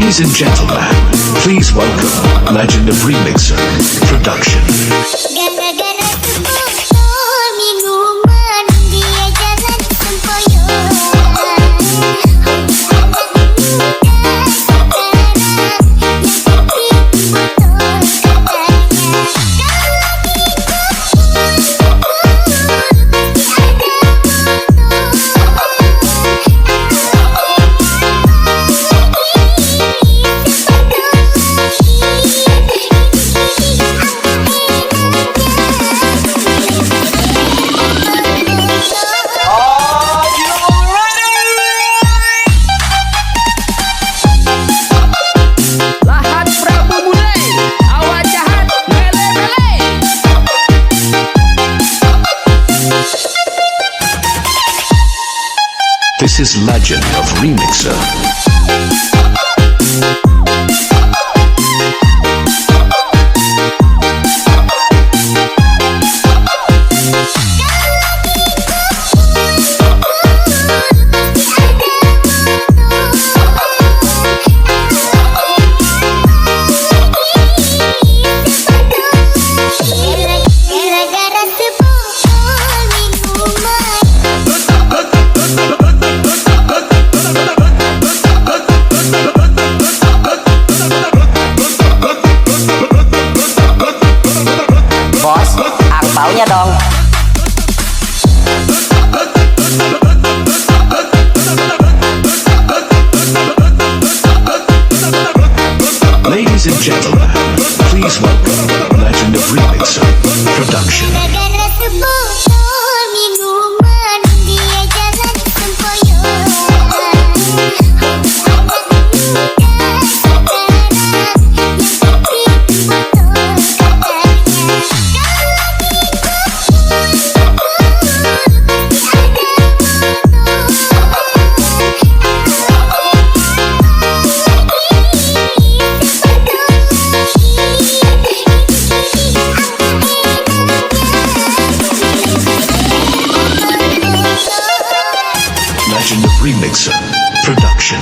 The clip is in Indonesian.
Ladies and gentlemen, please welcome Legend of Remixer Production. Gara-gara sebotol minuman, dia jalan sempoyongan. This is Legend of Remixer. Gara-gara sebotol minuman. Bos, angpaunya dong. Ladies and gentlemen, please welcome Legend of Remixer Production. Gara-gara sebotol minuman, dia jalan sempoyongan. Legend of Remixer Production.